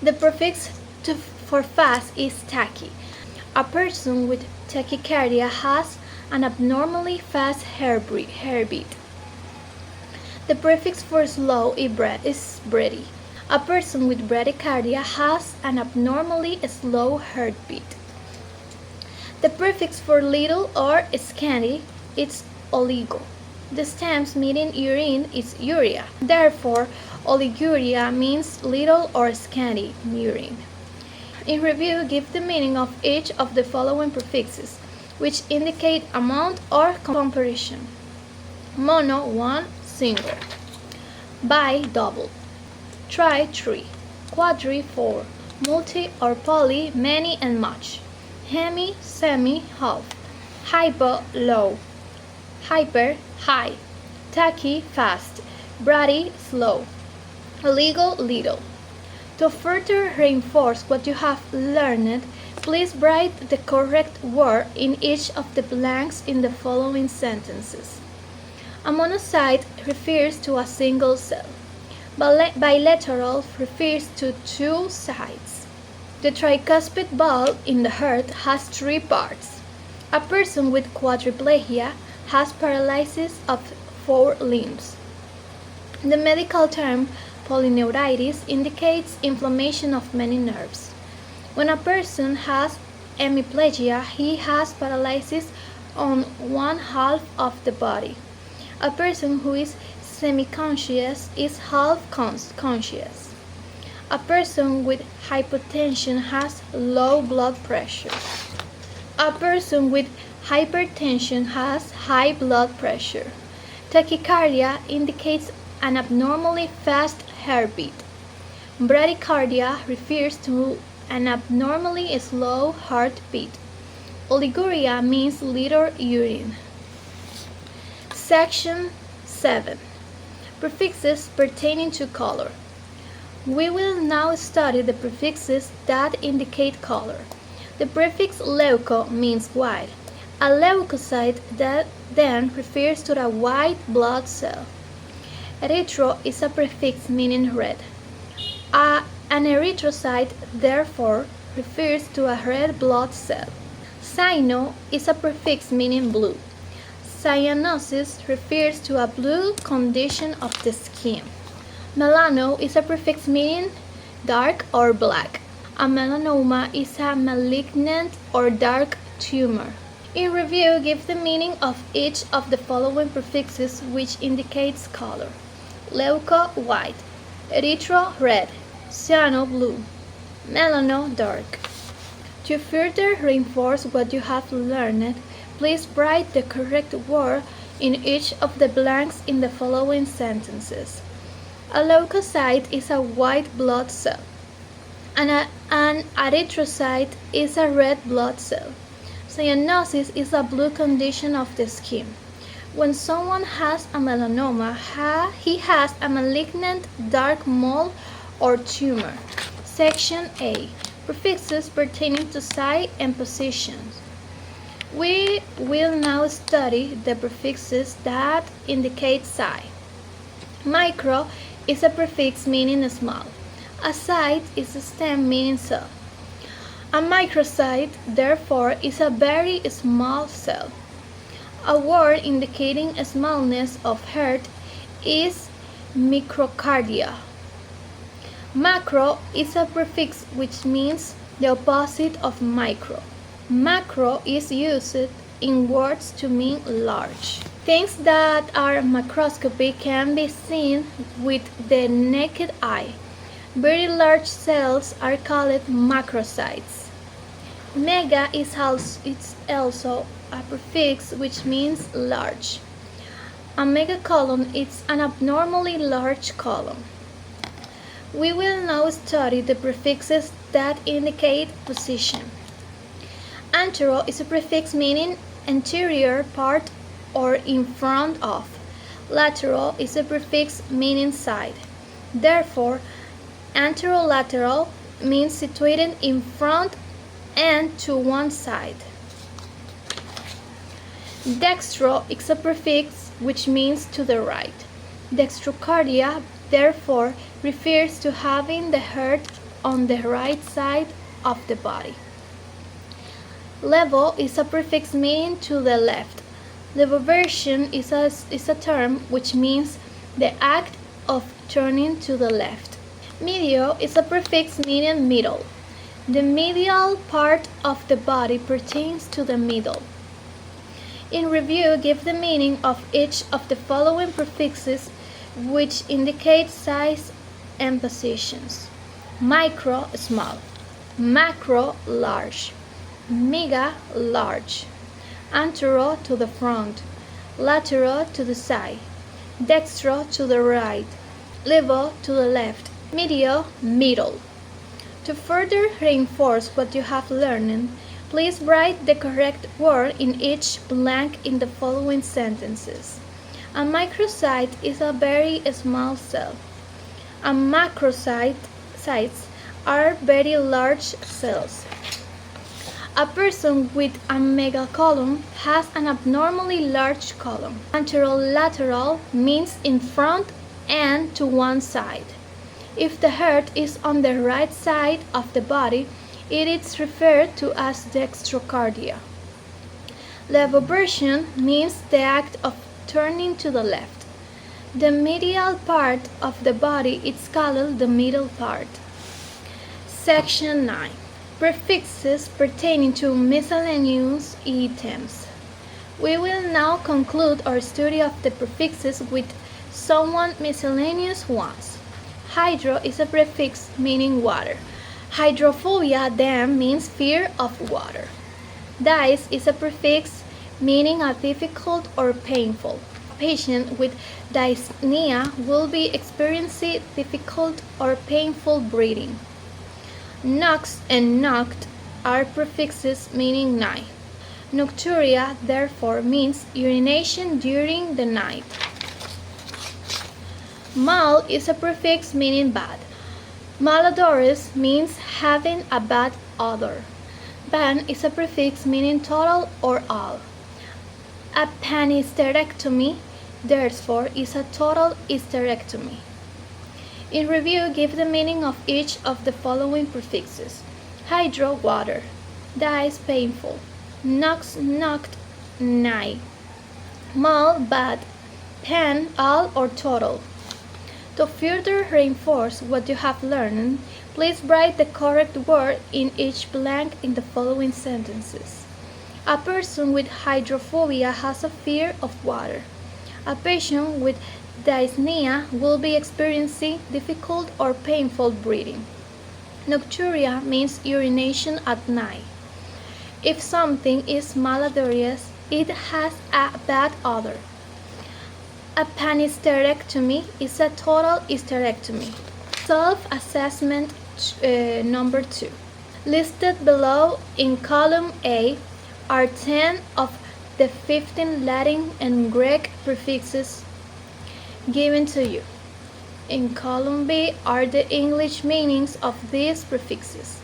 The prefix for fast is tachy. A person with tachycardia has an abnormally fast heartbeat. The prefix for slow is breathy. A person with bradycardia has an abnormally slow heartbeat. The prefix for little or scanty is oligo. The stems meaning urine is urea. Therefore, oliguria means little or scanty urine. In review, give the meaning of each of the following prefixes, which indicate amount or comparison. Mono, one, single. Bi, double. Tri, three. Quadri, four. Multi or poly, many and much. Hemi, semi, half. Hypo, low. Hyper, high. Tachy, fast. Brady, slow. Illegal, little. To further reinforce what you have learned, please write the correct word in each of the blanks in the following sentences. A monocyte refers to a single cell. Bilateral refers to two sides. The tricuspid valve in the heart has three parts. A person with quadriplegia has paralysis of four limbs. The medical term polyneuritis indicates inflammation of many nerves. When a person has hemiplegia, he has paralysis on one half of the body. A person who is semi-conscious is half conscious. A person with hypotension has low blood pressure. A person with hypertension has high blood pressure. Tachycardia indicates an abnormally fast heartbeat. Bradycardia refers to an abnormally slow heartbeat. Oliguria means little urine. Section 7. Prefixes pertaining to color. We will now study the prefixes that indicate color. The prefix leuco means white. A leukocyte that then refers to a white blood cell. Erythro is a prefix meaning red. An erythrocyte therefore refers to a red blood cell. Cyano is a prefix meaning blue. Cyanosis refers to a blue condition of the skin. Melano is a prefix meaning dark or black. A melanoma is a malignant or dark tumor. In review, give the meaning of each of the following prefixes which indicates color. Leuco, white. Erythro, red. Cyano, blue. Melano, dark. To further reinforce what you have learned, please write the correct word in each of the blanks in the following sentences. A leukocyte is a white blood cell. An erythrocyte is a red blood cell. Cyanosis is a blue condition of the skin. When someone has a melanoma, he has a malignant dark mole or tumor. Section A. Prefixes pertaining to size and position. We will now study the prefixes that indicate size. Micro is a prefix meaning small. A cyte is a stem meaning cell. A microcyte, therefore, is a very small cell. A word indicating smallness of heart is microcardia. Macro is a prefix which means the opposite of micro. Macro is used in words to mean large. Things that are macroscopic can be seen with the naked eye. Very large cells are called macrocytes. Mega is also a prefix which means large. A megacolon is an abnormally large column. We will now study the prefixes that indicate position. Antero is a prefix meaning anterior part or in front of. Lateral is a prefix meaning side. Therefore, anterolateral means situated in front and to one side. Dextro is a prefix which means to the right. Dextrocardia, therefore, refers to having the heart on the right side of the body. Levo is a prefix meaning to the left. Levoversion is a term which means the act of turning to the left. Medio is a prefix meaning middle. The medial part of the body pertains to the middle. In review, give the meaning of each of the following prefixes which indicate size and positions. Micro, small. Macro, large. Mega, large. Antero, to the front. Latero, to the side. Dextro, to the right. Levo, to the left. Medio, middle. To further reinforce what you have learned, please write the correct word in each blank in the following sentences. A microcyte is a very small cell. A macrocytes are very large cells. A person with a megacolon has an abnormally large colon. Anterolateral means in front and to one side. If the heart is on the right side of the body, it is referred to as dextrocardia. Levoversion means the act of turning to the left. The medial part of the body is called the middle part. Section 9. Prefixes pertaining to miscellaneous items. We will now conclude our study of the prefixes with somewhat miscellaneous ones. Hydro is a prefix meaning water. Hydrophobia then means fear of water. Dice is a prefix meaning a difficult or painful. A patient with dyspnea will be experiencing difficult or painful breathing. Nox and noct are prefixes meaning night. Nocturia therefore means urination during the night. Mal is a prefix meaning bad. Malodorous means having a bad odor. Pan is a prefix meaning total or all. A panhysterectomy, therefore, is a total hysterectomy. In review, give the meaning of each of the following prefixes. Hydro, water. Dice, painful. Nox, knocked, night. Mal, bad. Pan, all or total. To further reinforce what you have learned, please write the correct word in each blank in the following sentences. A person with hydrophobia has a fear of water. A patient with dyspnea will be experiencing difficult or painful breathing. Nocturia means urination at night. If something is malodorous, it has a bad odor. A panhysterectomy is a total hysterectomy. Self-assessment number 2. Listed below in column A are 10 of the 15 Latin and Greek prefixes given to you. In column B are the English meanings of these prefixes.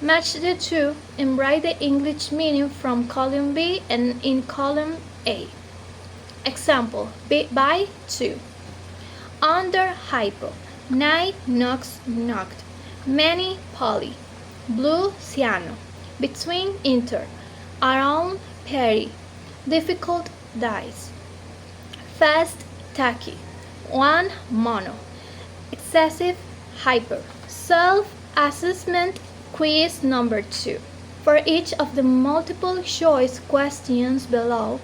Match the two and write the English meaning from column B and in column A. Example, by, to. Under, hypo. Night, nox, knocked. Many, poly. Blue, cyano. Between, inter. Around, peri. Difficult, dice. Fast, tachy. One, mono. Excessive, hyper. Self-assessment quiz number 2. For each of the multiple choice questions below,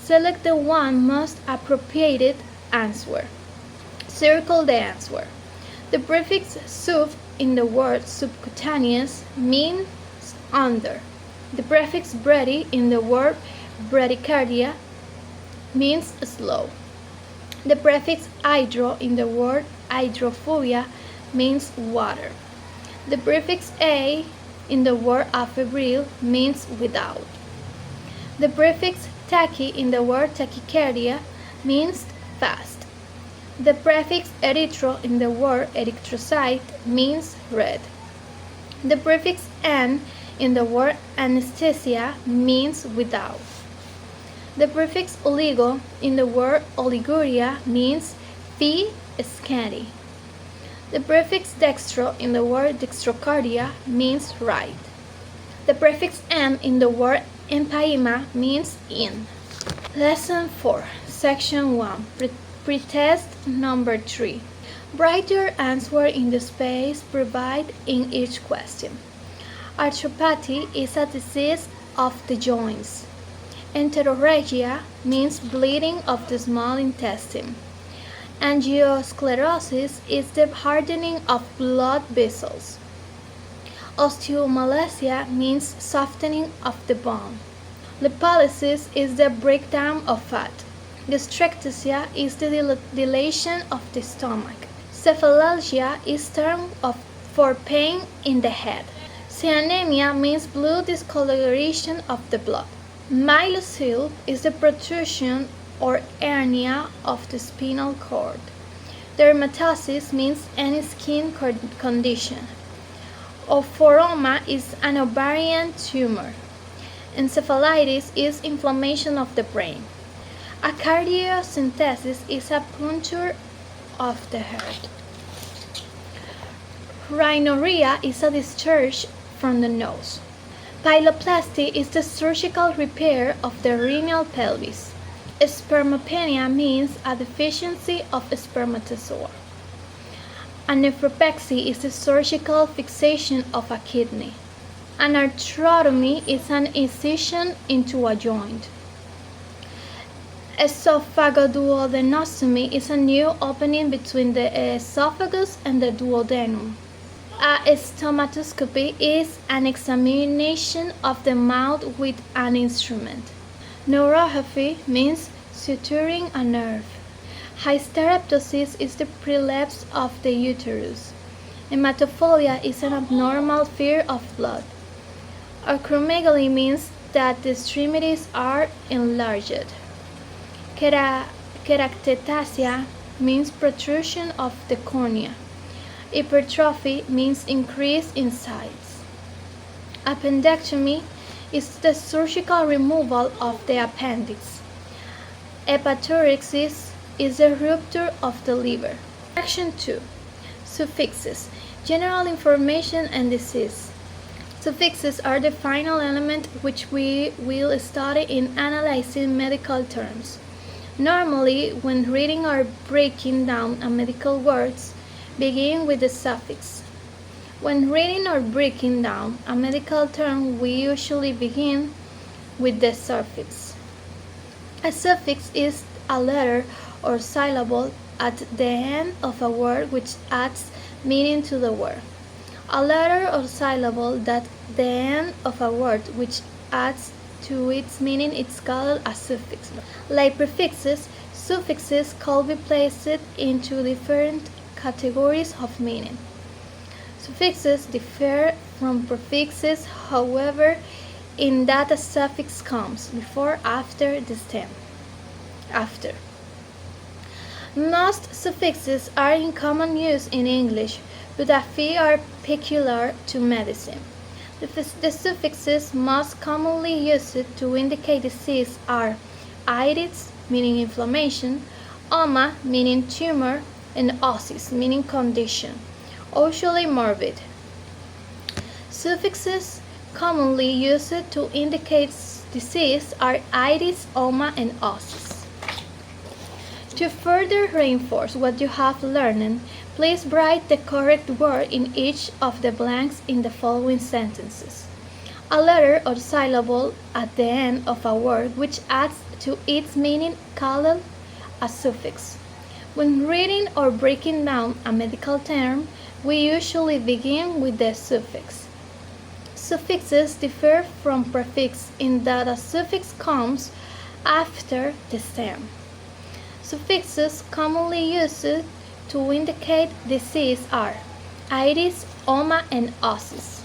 select the one most appropriate answer. Circle the answer. The prefix sub in the word subcutaneous means under. The prefix brady in the word bradycardia means slow. The prefix hydro in the word hydrophobia means water. The prefix a in the word afebrile means without. The prefix tachy in the word tachycardia means fast. The prefix erythro in the word erythrocyte means red. The prefix an in the word anesthesia means without. The prefix oligo in the word oliguria means fee, scanty. The prefix dextro in the word dextrocardia means right. The prefix "m" in the word empyema means in. Lesson 4, Section 1, Pretest number 3. Write your answer in the space provided in each question. Arthropathy is a disease of the joints. Enterorrhagia means bleeding of the small intestine. Angiosclerosis is the hardening of blood vessels. Osteomalacia means softening of the bone. Lipolysis is the breakdown of fat. Gastrectasia is the dilation of the stomach. Cephalalgia is term for pain in the head. Cyanemia means blue discoloration of the blood. Myelocele is the protrusion or hernia of the spinal cord. Dermatosis means any skin condition. Ophoroma is an ovarian tumor. Encephalitis is inflammation of the brain. Acardiocentesis is a puncture of the heart. Rhinorrhea is a discharge from the nose. Pyeloplasty is the surgical repair of the renal pelvis. Spermopenia means a deficiency of spermatozoa. Anephropexy is the surgical fixation of a kidney. An arthrotomy is an incision into a joint. Esophagoduodenostomy is a new opening between the esophagus and the duodenum. A stomatoscopy is an examination of the mouth with an instrument. Neuropathy means suturing a nerve. Hysterectosis is the prolapse of the uterus. Hematophilia is an abnormal fear of blood. Acromegaly means that the extremities are enlarged. Keratocytasia means protrusion of the cornea. Hypertrophy means increase in size. Appendectomy is the surgical removal of the appendix. Hepatourexis is the rupture of the liver. Section 2. Suffixes. General information and disease. Suffixes are the final element which we will study in analyzing medical terms. Normally, when reading or breaking down a medical words, begin with the suffix. When reading or breaking down a medical term, we usually begin with the suffix. A suffix is a letter or syllable at the end of a word which adds meaning to the word. A letter or syllable that the end of a word which adds to its meaning is called a suffix. Like prefixes, suffixes could be placed into different categories of meaning. Suffixes differ from prefixes, however, in that a suffix comes before or after the stem. After. Most suffixes are in common use in English, but a few are peculiar to medicine. The suffixes most commonly used to indicate disease are itis, meaning inflammation, oma, meaning tumor, and osis, meaning condition, usually morbid. Suffixes commonly used to indicate disease are itis, oma, and osis. To further reinforce what you have learned, please write the correct word in each of the blanks in the following sentences. A letter or syllable at the end of a word which adds to its meaning called a suffix. When reading or breaking down a medical term, we usually begin with the suffix. Suffixes differ from prefixes in that a suffix comes after the stem. Suffixes commonly used to indicate disease are itis, oma, and osis.